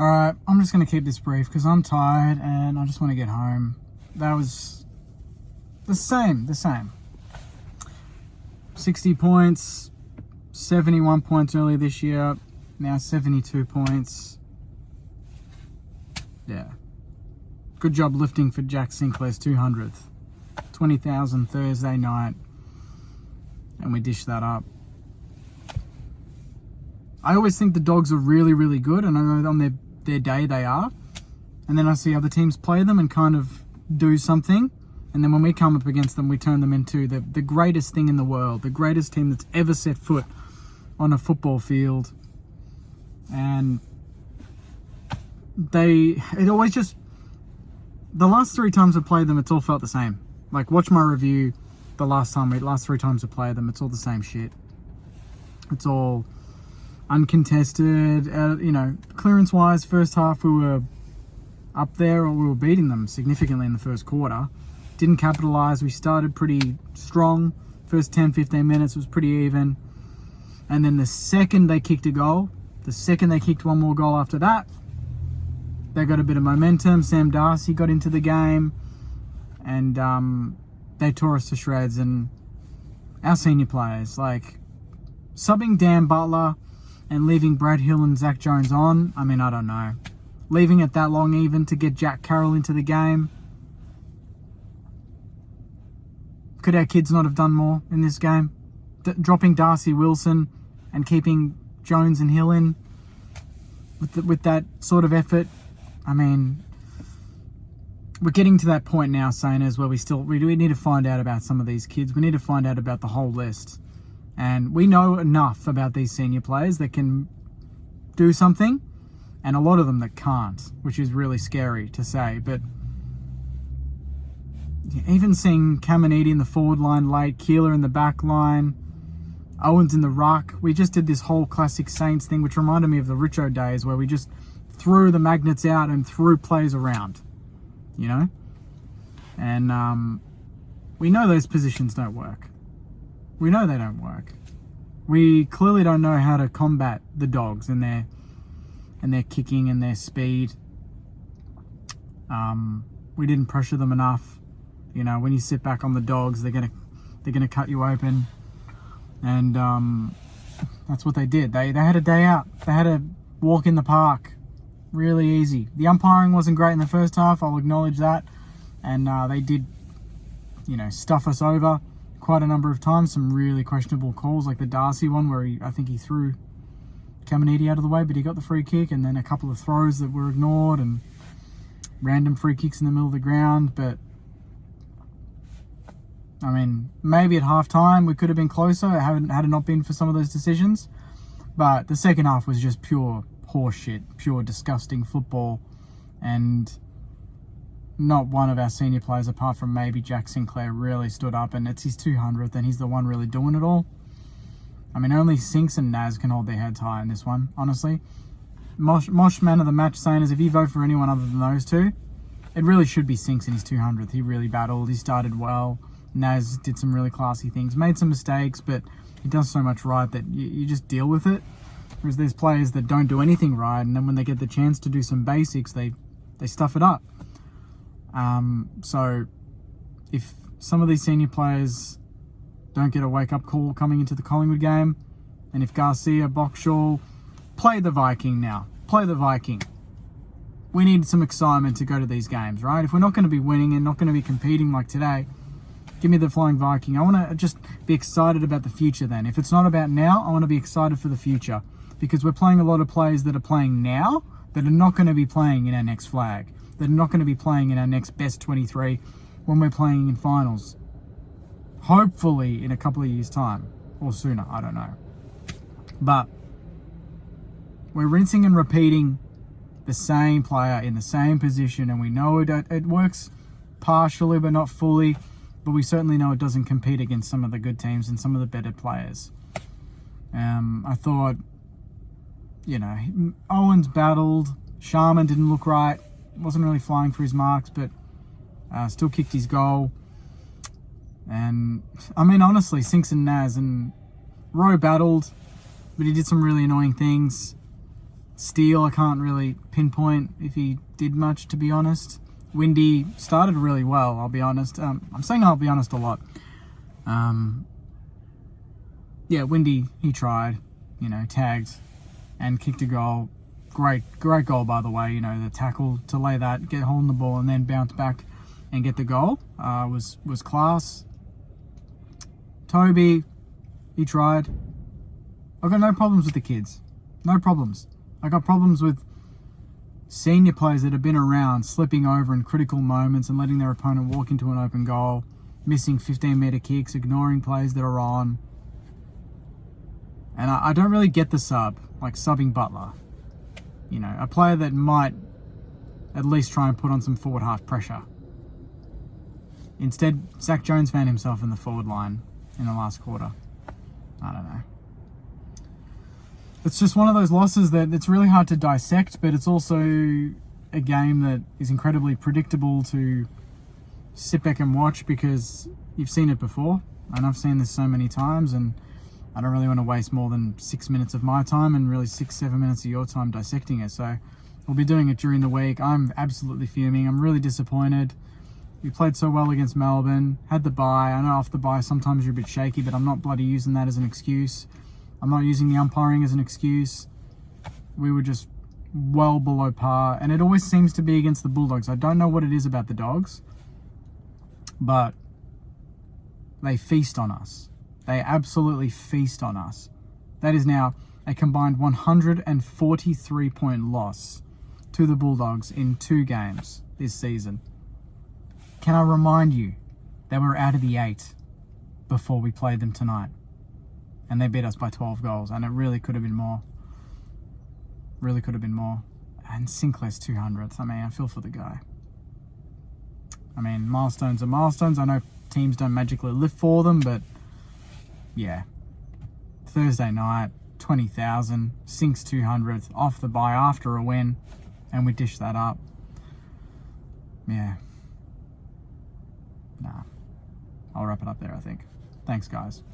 Alright, I'm just going to keep this brief because I'm tired and I just want to get home. That was the same. 60 points, 71 points earlier this year, now 72 points. Yeah. Good job lifting for Jack Sinclair's 200th. 20,000 Thursday night. And we dished that up. I always think the Dogs are really, really good, and I know on their day they are. And then I see other teams play them and kind of do something. And then when we come up against them, we turn them into the greatest thing in the world, the greatest team that's ever set foot on a football field. And it always just, the last 3 times I played them, it's all felt the same. Like, watch my review the last 3 times I played them, it's all the same shit. It's all uncontested, clearance-wise, first half we were up there, or we were beating them significantly in the first quarter. Didn't capitalise, we started pretty strong. First 10-15 minutes was pretty even. And then the second they kicked a goal, the second they kicked one more goal after that, they got a bit of momentum. Sam Darcy got into the game, and they tore us to shreds. And our senior players, like subbing Dan Butler and leaving Brad Hill and Zach Jones on, I mean, I don't know. Leaving it that long even to get Jack Carroll into the game. Could our kids not have done more in this game? Dropping Darcy Wilson and keeping Jones and Hill in with that sort of effort. I mean, we're getting to that point now, Saners, where we need to find out about some of these kids. We need to find out about the whole list. And we know enough about these senior players that can do something, and a lot of them that can't, which is really scary to say. But even seeing Caminiti in the forward line late, Keeler in the back line, Owens in the ruck. We just did this whole classic Saints thing, which reminded me of the Richo days, where we just threw the magnets out and threw players around, you know? And we know those positions don't work. We know they don't work. We clearly don't know how to combat the Dogs and their kicking and their speed. We didn't pressure them enough. You know, when you sit back on the Dogs, they're gonna cut you open, and that's what they did. They had a day out. They had a walk in the park, really easy. The umpiring wasn't great in the first half. I'll acknowledge that, and they did, stuff us over quite a number of times. Some really questionable calls, like the Darcy one where I think he threw Caminiti out of the way, but he got the free kick, and then a couple of throws that were ignored and random free kicks in the middle of the ground. But I mean, maybe at halftime we could have been closer had it not been for some of those decisions. But the second half was just pure horseshit, pure disgusting football. And not one of our senior players, apart from maybe Jack Sinclair, really stood up. And it's his 200th, and he's the one really doing it all. I mean, only Sinks and Naz can hold their heads high in this one, honestly. Mosh man of the match, saying is, if you vote for anyone other than those two, it really should be Sinks in his 200th. He really battled. He started well. Naz did some really classy things, made some mistakes, but he does so much right that you just deal with it. Whereas there's players that don't do anything right, and then when they get the chance to do some basics, they stuff it up. So if some of these senior players don't get a wake-up call coming into the Collingwood game, and if Garcia, Boxall, play the Viking now. Play the Viking. We need some excitement to go to these games, right? If we're not going to be winning and not going to be competing like today, give me the Flying Viking. I want to just be excited about the future then. If it's not about now, I want to be excited for the future. Because we're playing a lot of players that are playing now that are not going to be playing in our next flag. That are not going to be playing in our next best 23 when we're playing in finals. Hopefully in a couple of years' time. Or sooner, I don't know. But we're rinsing and repeating the same player in the same position, and we know it works partially but not fully. But we certainly know it doesn't compete against some of the good teams and some of the better players. I thought, Owens battled. Sharman didn't look right. Wasn't really flying for his marks, but still kicked his goal. And, I mean, honestly, Sinks and Naz and Rowe battled, but he did some really annoying things. Steele, I can't really pinpoint if he did much, to be honest. Windy started really well, I'll be honest. I'm saying I'll be honest a lot. Yeah, Windy, he tried, tagged and kicked a goal. Great goal, by the way. The tackle to lay that, get hold of the ball, and then bounce back and get the goal was class. Toby, he tried. I've got no problems with the kids. No problems. I got problems with senior players that have been around slipping over in critical moments and letting their opponent walk into an open goal, missing 15-meter kicks, ignoring plays that are on. And I don't really get the sub, like subbing Butler. A player that might at least try and put on some forward half pressure. Instead, Zach Jones found himself in the forward line in the last quarter. I don't know. It's just one of those losses that it's really hard to dissect, but it's also a game that is incredibly predictable to sit back and watch because you've seen it before, and I've seen this so many times, and I don't really want to waste more than 6 minutes of my time and really 6-7 minutes of your time dissecting it. So we'll be doing it during the week. I'm absolutely fuming. I'm really disappointed. We played so well against Melbourne, had the bye. I know off the bye sometimes you're a bit shaky, but I'm not bloody using that as an excuse. I'm not using the umpiring as an excuse. We were just well below par, and it always seems to be against the Bulldogs. I don't know what it is about the Dogs, but they feast on us. They absolutely feast on us. That is now a combined 143-point loss to the Bulldogs in 2 games this season. Can I remind you that we're out of the 8 before we played them tonight? And they beat us by 12 goals, and it really could have been more. Really could have been more. And Sinclair's 200th. I mean, I feel for the guy. I mean, milestones are milestones. I know teams don't magically live for them, but yeah. Thursday night, 20,000, Sink's 200th, off the bye after a win, and we dish that up. Yeah. Nah. I'll wrap it up there, I think. Thanks, guys.